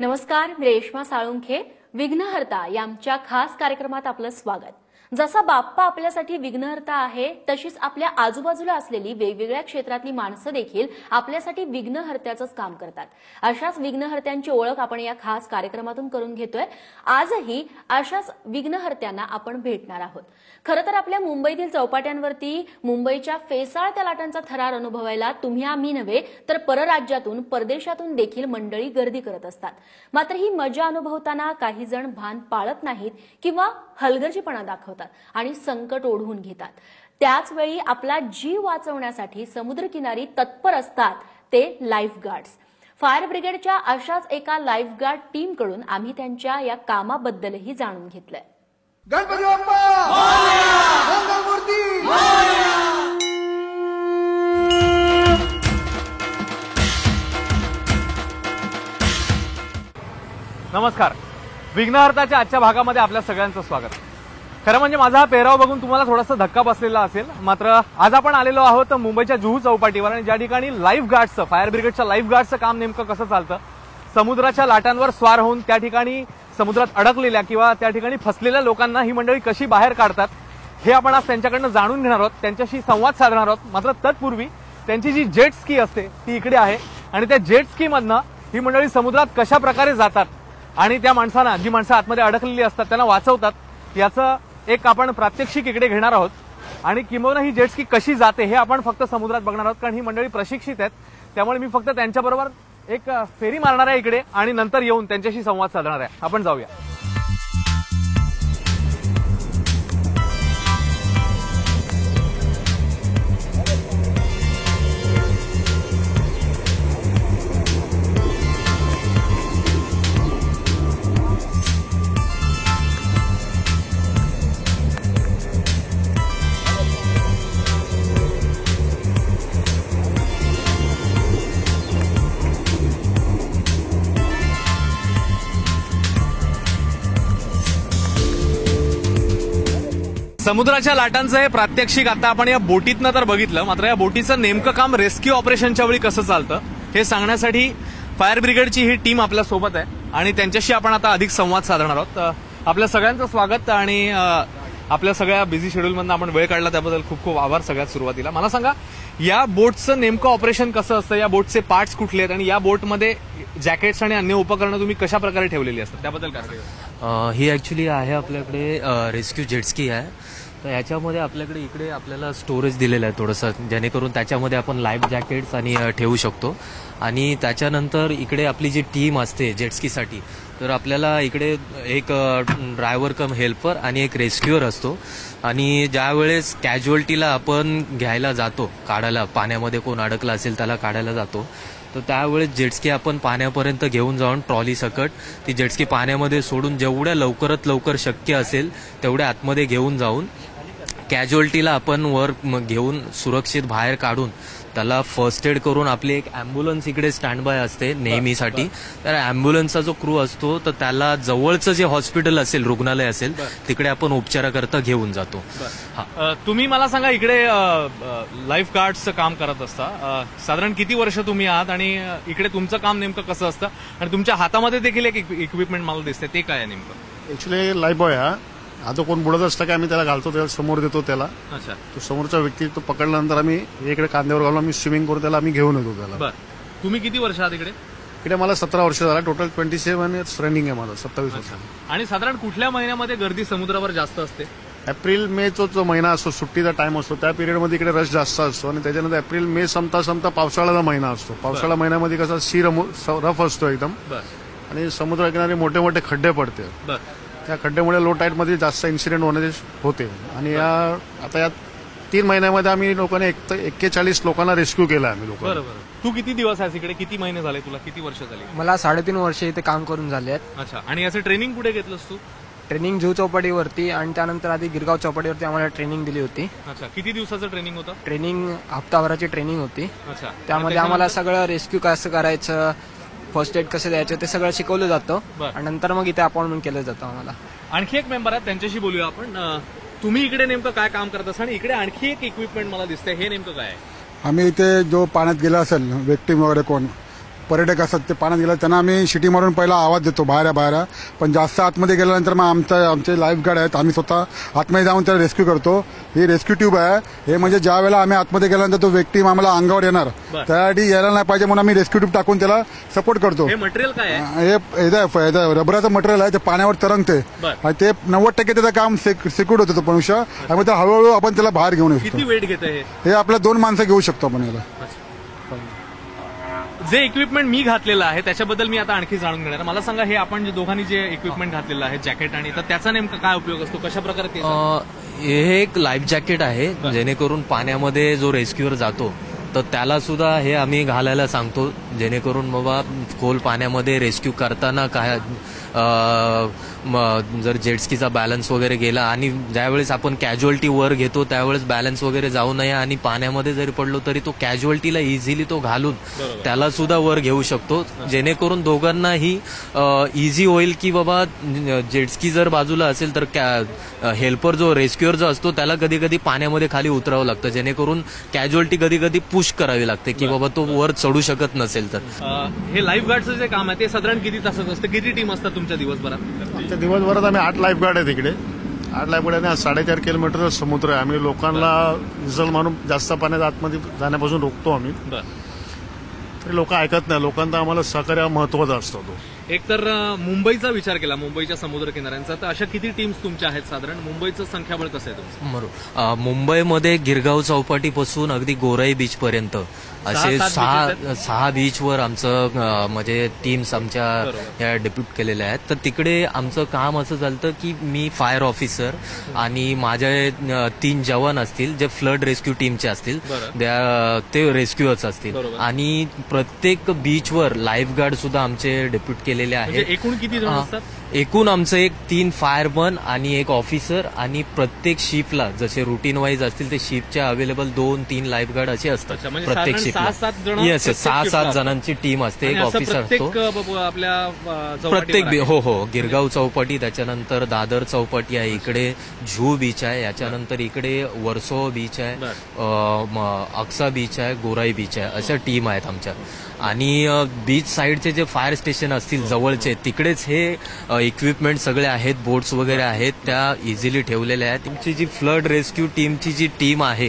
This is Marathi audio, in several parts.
नमस्कार, मी रेश्मा साळुंखे. विघ्नहर्ता या आमच्या खास कार्यक्रमात आपलं स्वागत. जसा बाप्पा आपल्यासाठी विघ्नहर्ता आहे, तशीच आपल्या आजूबाजूला असलेली वेगवेगळ्या क्षेत्रातली माणसं देखील आपल्यासाठी विघ्नहर्त्याचंच काम करतात. अशाच विघ्नहर्त्यांची ओळख आपण या खास कार्यक्रमातून करून घेतोय. आजही अशाच विघ्नहर्त्यांना आपण भेटणार आहोत. खरं तर आपल्या मुंबईतील चौपाट्यांवरती मुंबईच्या फेसाळत्या लाटांचा थरार अनुभवायला तुम्ही आम्ही नव्हे तर परराज्यातून परदेशातून देखील मंडळी गर्दी करत असतात. मात्र ही मजा अनुभवताना काही जण भान पाळत नाहीत किंवा हलगर्जीपणा दाखवतात आणि संकट ओढवून घेतात. त्याच वेळी आपला जीव वाचवण्यासाठी समुद्रकिनारी तत्पर असतात ते लाईफ गार्ड्स. फायर ब्रिगेडच्या अशाच एका लाईफ गार्ड टीम कडून आम्ही त्यांच्या या कामाबद्दलही जाणून घेतलंय. गणपती बाप्पा मोरया! मंगलमूर्ती मोरया! नमस्कार. विघ्नहर्ताच्या आजच्या भागामध्ये आपल्या सगळ्यांचं स्वागत. खरं म्हणजे माझा हा पेहराव बघून तुम्हाला थोडासा धक्का बसलेला असेल. मात्र आज आपण आलेलो आहोत मुंबईच्या जुहू चौपाटीवर, आणि ज्या ठिकाणी लाईफ गार्ड्सचं, फायर ब्रिगेडच्या लाईफ गार्ड्सचं काम नेमकं कसं चालतं, समुद्राच्या लाटांवर स्वार होऊन त्या ठिकाणी समुद्रात अडकलेल्या किंवा त्या ठिकाणी फसलेल्या लोकांना ही मंडळी कशी बाहेर काढतात, हे आपण आज त्यांच्याकडनं जाणून घेणार आहोत, त्यांच्याशी संवाद साधणार आहोत. मात्र तत्पूर्वी त्यांची जी जेट स्की असते ती इकडे आहे, आणि त्या जेट स्की मधनं ही मंडळी समुद्रात कशा प्रकारे जातात आणि त्या माणसांना, जी माणसं आतमध्ये अडकलेली असतात त्यांना वाचवतात, याचं एक आपण प्रात्यक्षिक इकडे घेणार आहोत. आणि किंबहुना ही जेट स्की कशी जाते हे आपण फक्त समुद्रात बघणार आहोत, कारण ही मंडळी प्रशिक्षित आहेत. त्यामुळे मी फक्त त्यांच्याबरोबर एक फेरी मारणार आहे इकडे आणि नंतर येऊन त्यांच्याशी संवाद साधणार आहे. आपण जाऊया. समुद्राच्या लाटांचं हे प्रात्यक्षिक आता आपण या बोटीतनं तर बघितलं. मात्र या बोटीचं नेमकं काम रेस्क्यू ऑपरेशनच्या वेळी कसं चालतं हे सांगण्यासाठी फायर ब्रिगेडची ही टीम आपल्या सोबत आहे, आणि त्यांच्याशी आपण आता अधिक संवाद साधणार आहोत. आपल्या सगळ्यांचं स्वागत, आणि आपल्या सगळ्या बिझी शेड्यूलमधनं आपण वेळ काढला त्याबद्दल खूप खूप आभार. सगळ्यात सुरुवातीला मला सांगा, या बोटचं नेमकं ऑपरेशन कसं असतं, या बोटचे पार्ट्स कुठले आहेत, आणि या बोटमध्ये जॅकेट्स आणि अन्य उपकरणं तुम्ही कशा प्रकारे ठेवलेली असतात त्याबद्दल काय? ही ऍक्च्युली आहे आपल्याकडे रेस्क्यू जेटस्की आहे. तर याच्यामध्ये आपल्याकडे इकडे आपल्याला स्टोरेज दिलेलं आहे थोडंसं, जेणेकरून त्याच्यामध्ये आपण लाईफ जॅकेट्स आणि ठेवू शकतो. आणि त्याच्यानंतर इकडे आपली जी टीम असते जेटस्कीसाठी, तर आपल्याला इकडे एक ड्रायव्हर कम हेल्पर आणि एक रेस्क्युअर असतो. आणि ज्यावेळेस कॅज्युअल्टीला आपण घ्यायला जातो, काढायला, पाण्यामध्ये कोण अडकला असेल त्याला काढायला जातो, तर त्यावेळेस जेटस्की आपण पाण्यापर्यंत घेऊन जाऊन ट्रॉली सकट ती जेटस्की पाण्यामध्ये सोडून जेवढ्या लवकरात लवकर शक्य असेल तेवढ्या आतमध्ये घेऊन जाऊन कॅज्युअल्टीला आपण वर घेऊन सुरक्षित बाहेर काढून त्याला फर्स्ट एड करून आपली एक अँब्युलन्स इकडे स्टँड बाय असते नेहमीसाठी. तर अँब्युलन्सचा जो क्रू असतो तर त्याला जवळचं जे हॉस्पिटल असेल, रुग्णालय असेल, तिकडे आपण उपचाराकरता घेऊन जातो. तुम्ही मला सांगा, इकडे लाईफ गार्डचं काम करत असता, साधारण किती वर्ष तुम्ही आहात, आणि इकडे तुमचं काम नेमकं कसं असतं, आणि तुमच्या हातामध्ये देखील एक इक्विपमेंट मला दिसते, ते काय आहे नेमकं? ऍक्च्युली लाईफ बॉय हा आता कोण बुडत असलं की आम्ही त्याला घालतो, त्याला समोर देतो त्याला. अच्छा. तो समोरचा व्यक्ती तो पकडल्यानंतर आम्ही इकडे कांद्यावर घालून आम्ही स्विमिंग करून त्याला आम्ही घेऊन येतो त्याला. तुम्ही किती वर्ष आहात इकडे? इकडे मला 17 वर्ष झाला. टोटल 27 रनिंग आहे माझं, 27 वर्ष. आणि साधारण कुठल्या महिन्यामध्ये गर्दी समुद्रावर जास्त असते? एप्रिल मे जो महिना असतो, सुट्टीचा टाइम असतो, त्या पिरियडमध्ये इकडे रश जास्त असतो. आणि त्याच्यानंतर एप्रिल मे संपता पावसाळ्याचा महिना असतो. पावसाळा महिन्यामध्ये कसा सी रफ असतो एकदम, आणि समुद्रकिनारी मोठे मोठे खड्डे पडते. त्या खड्ड्यामुळे लो टाईट मध्ये जास्त इन्सिडेंट होण्याचे होते. आणि आता या 3 महिन्यामध्ये आम्ही लोकांनी 41 लोकांना रेस्क्यू केला आम्ही लोक. बरोबर. तू किती दिवस आहेस इकडे? किती महिने झाले तुला? किती वर्ष झाली? मला 3.5 वर्ष इथे काम करून झाले आहेत. अच्छा. आणि याचं ट्रेनिंग कुठे घेतलंस तू? ट्रेनिंग जुहू चौपाटीवरती, आणि त्यानंतर आधी गिरगाव चौपाटीवरती आम्हाला ट्रेनिंग दिली होती. अच्छा. किती दिवसाचं ट्रेनिंग होतं? ट्रेनिंग हप्ताभराची ट्रेनिंग होती. अच्छा. त्यामध्ये आम्हाला सगळं रेस्क्यू कसं करायचं, फर्स्ट एड कसं द्यायचं ते सगळं शिकवलं जातं, आणि नंतर मग इथे अपॉइंटमेंट केलं जातं आम्हाला. आणखी एक मेंबर आहे, त्यांच्याशी बोलूया आपण. तुम्ही इकडे नेमकं काय काम करत असाल, आणि इकडे आणखी एक इक्विपमेंट मला दिसतंय, हे नेमकं काय आहे? आम्ही इथे जो पाण्यात गेला असेल विक्टिम वगैरे कोण पर्यटक असतात ते पाण्यात गेला त्यांना आम्ही शिटी मारून पहिला आवाज देतो बाहेर. पण जास्त आतमध्ये गेल्यानंतर मग आमचे लाईफ गार्ड आहेत, आम्ही स्वतः आतमध्ये जाऊन त्याला रेस्क्यू करतो. ही रेस्क्यू ट्यूब आहे. हे म्हणजे ज्या वेळेला आम्ही आतमध्ये गेल्यानंतर तो व्यक्ती आम्हाला अंगावर येणार त्यासाठी यायला नाही पाहिजे म्हणून आम्ही रेस्क्यू ट्यूब टाकून त्याला सपोर्ट करतो. हे मटेरियल काय आहे? हे रबराचं मटेरियल आहे, ते पाण्यावर तरंगते आणि ते 90% त्याचं काम सिक्युर्ड होतं तो मनुष्य आणि मग हळूहळू आपण त्याला बाहेर घेऊन येतो. किती वेट घेतं हे आपल्या 2 माणसं घेऊ शकतो आपण याला. जे इक्विपमेंट मी घातलेलं आहे त्याच्याबद्दल मी आता आणखी जाणून घेणार. मला सांगा, हे आपण जे दोघांनी जे इक्विपमेंट घातलेलं आहे जॅकेट आणि तर त्याचा नेमका काय उपयोग असतो, कशा प्रकारे हे एक लाईफ जॅकेट आहे, जेणेकरून पाण्यामध्ये जो रेस्क्यूअर जातो तर त्याला सुद्धा हे आम्ही घालायला सांगतो, जेणेकरून बाबा खोल पाण्यामध्ये रेस्क्यू करताना काय जर जेटस्कीचा बॅलन्स वगैरे गेला आणि ज्यावेळेस आपण कॅज्युअल्टी वर घेतो त्यावेळेस बॅलन्स वगैरे जाऊ नये आणि पाण्यामध्ये जरी पडलो तरी तो कॅज्युअल्टीला इझिली तो घालून त्याला सुद्धा वर घेऊ शकतो, जेणेकरून दोघांनाही इझी होईल की बाबा जेटस्की जर बाजूला असेल तर हेल्पर जो रेस्क्यूअर जो असतो त्याला कधी कधी पाण्यामध्ये खाली उतरावं लागतं, जेणेकरून कॅज्युअल्टी कधी कधी पुश करावी लागते की बाबा तो वर चढू शकत नसेल तर. हे लाईफ गार्डचं जे काम आहे ते साधारण किती तासाचं असतं, किती टीम असतात तुमच्या दिवसभरात? दिवसभरात आम्ही 8 लाईफ गार्ड आहेत इकडे. 8 लाईफ गार्ड आणि 4.5 किलोमीटर समुद्र आहे. आम्ही लोकांना विजल मारून जास्त पाण्यात आतमध्ये जाण्यापासून रोखतो आम्ही. तरी लोक ऐकत नाही. लोकांना आम्हाला सहकार्य महत्वाचा असतो. तो एक तर मुंबईचा विचार केला, मुंबईच्या समुद्र किनाऱ्यांचा, तर अशा किती टीम्स तुमच्या आहेत साधारण? मुंबईचं संख्याबळ कसं आहे तुमचं? बरोबर. मुंबईमध्ये गिरगाव चौपाटीपासून अगदी गोराई बीच पर्यंत असे 6 बीचवर आमचं म्हणजे टीम्स आमच्या ह्या डेप्यूट केलेल्या आहेत. तर तिकडे आमचं काम असं चालतं की मी फायर ऑफिसर आणि माझे 3 जवान असतील जे फ्लड रेस्क्यू टीमचे असतील, ते रेस्क्यूअर्स असतील आणि प्रत्येक बीचवर लाईफ गार्ड सुद्धा आमचे डेप्यूट केलेले आहेत. एकूण किती जण असतात? एकूण आमचं 3 फायरमन आणि 1 ऑफिसर आणि प्रत्येक शिपला जसे रुटीन वाईज असतील ते शिपच्या अवेलेबल 2-3 लाईफ गार्ड असे असतात प्रत्येक शिपला. 6-7 जणांची टीम असते. एक ऑफिसर असतो प्रत्येक हो गिरगाव चौपाटी, त्याच्यानंतर दादर चौपाटी आहे, इकडे जुहू बीच आहे, याच्यानंतर इकडे वर्सोवा बीच आहे, अक्सा बीच आहे, गोराई बीच आहे, अशा टीम आहेत आमच्या. आणि बीच साईडचे जे फायर स्टेशन असतील जवळचे तिकडेच हे इक्विपमेंट सगळे आहेत, बोट्स वगैरे आहेत, त्या इझिली ठेवलेल्या आहेत. तुमची जी फ्लड रेस्क्यू टीमची जी टीम आहे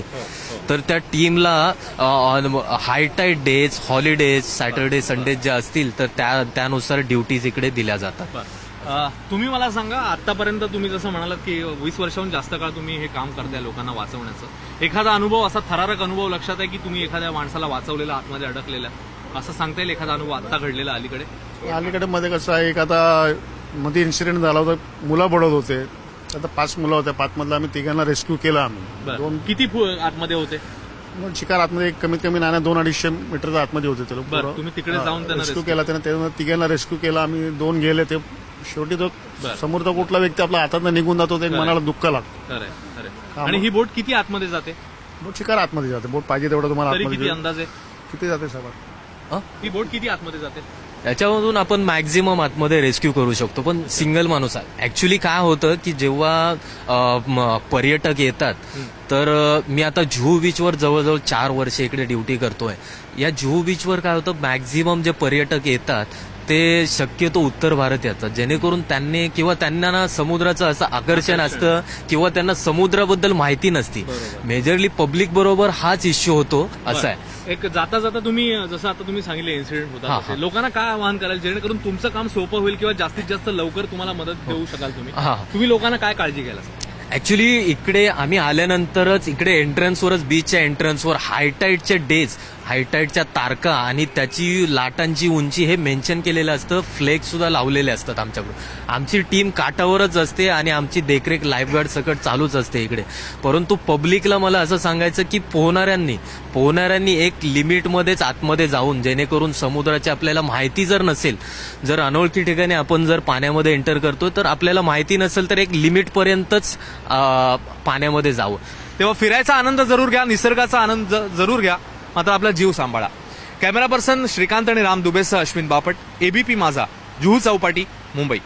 तर त्या टीमला हाय tied days, holidays, Saturday Sunday जे असतील तर त्यानुसार ड्युटीज इकडे दिल्या जातात. तुम्ही मला सांगा, आतापर्यंत तुम्ही जसं म्हणालात की 20 वर्षाहून जास्त काळ तुम्ही हे काम करताय लोकांना वाचवण्याचं, एखादा अनुभव असा थरारक अनुभव लक्षात आहे की तुम्ही एखाद्या माणसाला वाचवलेला, आतमध्ये अडकलेला, असं सांगता येईल एखादा अनुभव आता घडलेला अलीकडे? मध्ये कसं आहे, एक आता मध्ये इन्सिडेंट झाला होता, मुलं बुडत होते. आता 5 मुलं होत्या, 5 मधलं आम्ही 3 रेस्क्यू केलं. आम्ही 2 किती आतमध्ये होते? शिकार आतमध्ये कमीत कमी 200-250 मीटर आतमध्ये होते ते लोक. तुम्ही तिकडे जाऊन रेस्क्यू केला त्यानं, 3 रेस्क्यू केला आम्ही. 2 गेले ते. शेवटी तो समोरचा कुठला व्यक्ती आपल्या हातात निघून जातो, ते मनाला दुःख लागतं. आणि ही बोट किती आतमध्ये जाते? बोट शिकार आतमध्ये जाते. बोट पाहिजे तेवढं तुम्हाला किती अंदाजे किती जाते सगळं? ही बोट किती आतमध्ये जाते? याच्यामधून आपण मॅक्झिमम आतमध्ये रेस्क्यू करू शकतो, पण सिंगल माणूस. ऍक्च्युली काय होतं की जेव्हा पर्यटक येतात तर मी आता जुहू बीचवर जवळजवळ 4 वर्ष इकडे ड्युटी करतोय. या जुहू बीचवर काय होतं, मॅक्झिमम जे पर्यटक येतात ते शक्यतो उत्तर भारत येतात, जेणेकरून त्यांना ना समुद्राचं असं आकर्षण असतं किंवा त्यांना समुद्राबद्दल माहिती नसती. मेजरली पब्लिक बरोबर हाच इश्यू होतो. असं आहे. एक जाता जाता तुम्ही जसं आता तुम्ही सांगितले इन्सिडेंट होता, लोकांना काय आवाहन कराल जेणेकरून तुमचं काम सोपं होईल किंवा जास्तीत जास्त लवकर तुम्हाला मदत देऊ शकाल? तुम्ही लोकांना काय काळजी घ्यायला? ऍक्च्युली इकडे आम्ही आल्यानंतरच इकडे एंट्रन्सवरच, बीचच्या एंट्रन्सवर हायटाईडचे डेज, हायटाईडच्या तारखा आणि त्याची लाटांची उंची हे मेन्शन केलेलं असतं. फ्लेग सुद्धा लावलेले असतात आमच्याकडून. आमची टीम काठावरच असते आणि आमची देखरेख लाईफगार्ड सकट चालूच असते इकडे. परंतु पब्लिकला मला असं सांगायचं की पोहणाऱ्यांनी एक लिमिटमध्येच आतमध्ये जाऊन, जेणेकरून समुद्राची आपल्याला माहिती जर नसेल, जर अनोळखी ठिकाणी आपण जर पाण्यामध्ये एंटर करतो तर आपल्याला माहिती नसेल तर एक लिमिटपर्यंतच पाण्यामध्ये जावं. तेव्हा फिरायचा आनंद जरूर घ्या, निसर्गाचा आनंद जरूर घ्या, मात्र आपला जीव सांभाळा. कॅमेरा पर्सन श्रीकांत आणि राम दुबेसह अश्विन बापट, एबीपी माझा, जुहू चौपाटी, मुंबई.